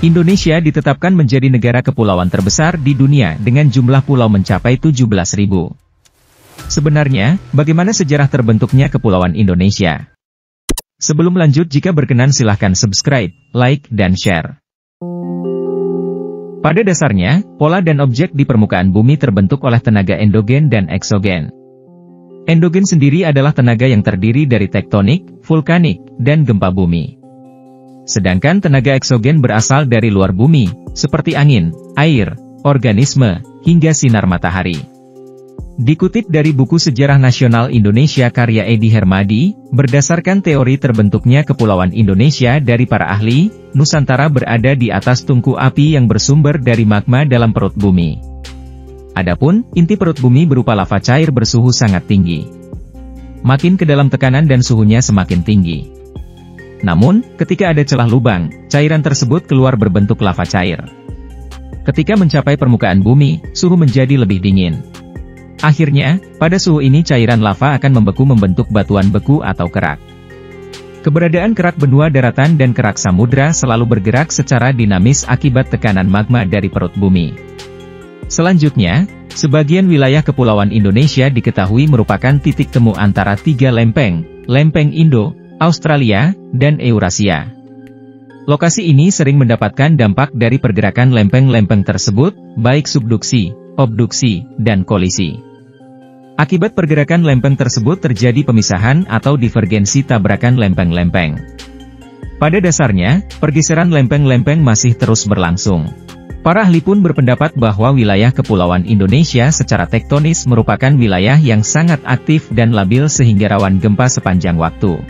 Indonesia ditetapkan menjadi negara kepulauan terbesar di dunia dengan jumlah pulau mencapai 17.000. Sebenarnya, bagaimana sejarah terbentuknya Kepulauan Indonesia? Sebelum lanjut, jika berkenan silahkan subscribe, like, dan share. Pada dasarnya, pola dan objek di permukaan bumi terbentuk oleh tenaga endogen dan eksogen. Endogen sendiri adalah tenaga yang terdiri dari tektonik, vulkanik, dan gempa bumi. Sedangkan tenaga eksogen berasal dari luar bumi, seperti angin, air, organisme, hingga sinar matahari. Dikutip dari buku Sejarah Nasional Indonesia karya Edi Hermadi, berdasarkan teori terbentuknya Kepulauan Indonesia dari para ahli, Nusantara berada di atas tungku api yang bersumber dari magma dalam perut bumi. Adapun, inti perut bumi berupa lava cair bersuhu sangat tinggi. Makin ke dalam tekanan dan suhunya semakin tinggi. Namun, ketika ada celah lubang, cairan tersebut keluar berbentuk lava cair. Ketika mencapai permukaan bumi, suhu menjadi lebih dingin. Akhirnya, pada suhu ini cairan lava akan membeku membentuk batuan beku atau kerak. Keberadaan kerak benua daratan dan kerak samudra selalu bergerak secara dinamis akibat tekanan magma dari perut bumi. Selanjutnya, sebagian wilayah Kepulauan Indonesia diketahui merupakan titik temu antara tiga lempeng, lempeng Indo, Australia, dan Eurasia. Lokasi ini sering mendapatkan dampak dari pergerakan lempeng-lempeng tersebut, baik subduksi, obduksi, dan kolisi. Akibat pergerakan lempeng tersebut terjadi pemisahan atau divergensi tabrakan lempeng-lempeng. Pada dasarnya, pergeseran lempeng-lempeng masih terus berlangsung. Para ahli pun berpendapat bahwa wilayah Kepulauan Indonesia secara tektonis merupakan wilayah yang sangat aktif dan labil sehingga rawan gempa sepanjang waktu.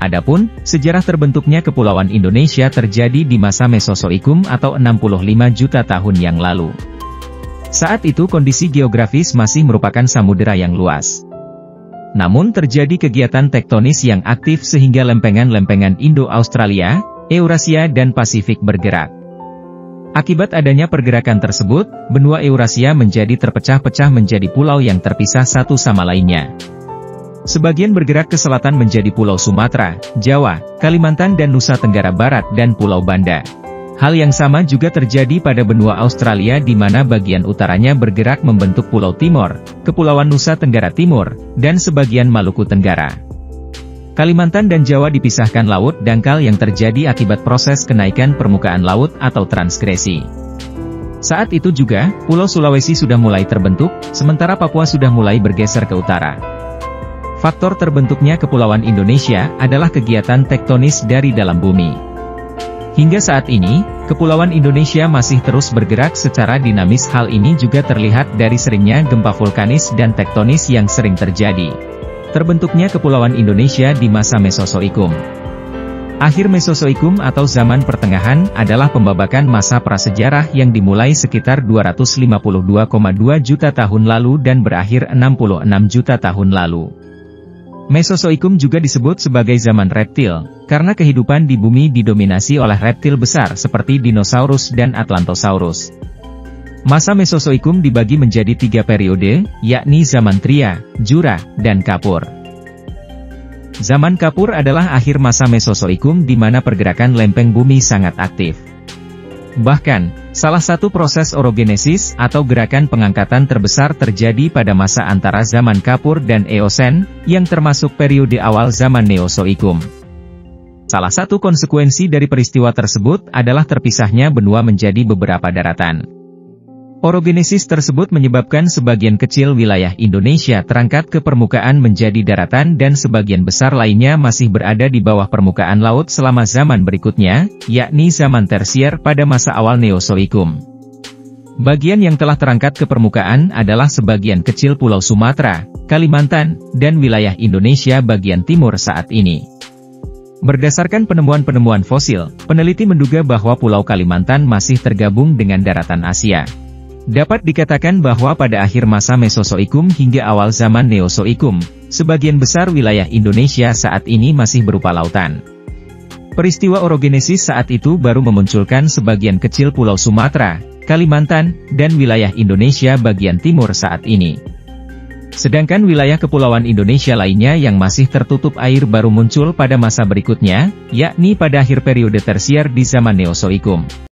Adapun, sejarah terbentuknya Kepulauan Indonesia terjadi di masa Mesozoikum atau 65 juta tahun yang lalu. Saat itu kondisi geografis masih merupakan samudera yang luas. Namun terjadi kegiatan tektonis yang aktif sehingga lempengan-lempengan Indo-Australia, Eurasia dan Pasifik bergerak. Akibat adanya pergerakan tersebut, benua Eurasia menjadi terpecah-pecah menjadi pulau yang terpisah satu sama lainnya. Sebagian bergerak ke selatan menjadi Pulau Sumatera, Jawa, Kalimantan dan Nusa Tenggara Barat dan Pulau Banda. Hal yang sama juga terjadi pada benua Australia di mana bagian utaranya bergerak membentuk Pulau Timor, Kepulauan Nusa Tenggara Timur, dan sebagian Maluku Tenggara. Kalimantan dan Jawa dipisahkan laut dangkal yang terjadi akibat proses kenaikan permukaan laut atau transgresi. Saat itu juga, Pulau Sulawesi sudah mulai terbentuk, sementara Papua sudah mulai bergeser ke utara. Faktor terbentuknya Kepulauan Indonesia adalah kegiatan tektonis dari dalam bumi. Hingga saat ini, Kepulauan Indonesia masih terus bergerak secara dinamis. Hal ini juga terlihat dari seringnya gempa vulkanis dan tektonis yang sering terjadi. Terbentuknya Kepulauan Indonesia di masa Mesozoikum. Akhir Mesozoikum atau zaman pertengahan adalah pembabakan masa prasejarah yang dimulai sekitar 252,2 juta tahun lalu dan berakhir 66 juta tahun lalu. Mesozoikum juga disebut sebagai zaman reptil, karena kehidupan di bumi didominasi oleh reptil besar seperti dinosaurus dan atlantosaurus. Masa Mesozoikum dibagi menjadi 3 periode, yakni zaman Tria, Jura, dan Kapur. Zaman Kapur adalah akhir masa Mesozoikum di mana pergerakan lempeng bumi sangat aktif. Bahkan, salah satu proses orogenesis atau gerakan pengangkatan terbesar terjadi pada masa antara zaman Kapur dan Eosen, yang termasuk periode awal zaman Neozoikum. Salah satu konsekuensi dari peristiwa tersebut adalah terpisahnya benua menjadi beberapa daratan. Orogenesis tersebut menyebabkan sebagian kecil wilayah Indonesia terangkat ke permukaan menjadi daratan dan sebagian besar lainnya masih berada di bawah permukaan laut selama zaman berikutnya, yakni zaman tersier pada masa awal Neozoikum. Bagian yang telah terangkat ke permukaan adalah sebagian kecil Pulau Sumatera, Kalimantan, dan wilayah Indonesia bagian timur saat ini. Berdasarkan penemuan-penemuan fosil, peneliti menduga bahwa Pulau Kalimantan masih tergabung dengan daratan Asia. Dapat dikatakan bahwa pada akhir masa Mesozoikum hingga awal zaman Neozoikum, sebagian besar wilayah Indonesia saat ini masih berupa lautan. Peristiwa orogenesis saat itu baru memunculkan sebagian kecil Pulau Sumatera, Kalimantan, dan wilayah Indonesia bagian timur saat ini. Sedangkan wilayah kepulauan Indonesia lainnya yang masih tertutup air baru muncul pada masa berikutnya, yakni pada akhir periode tersier di zaman Neozoikum.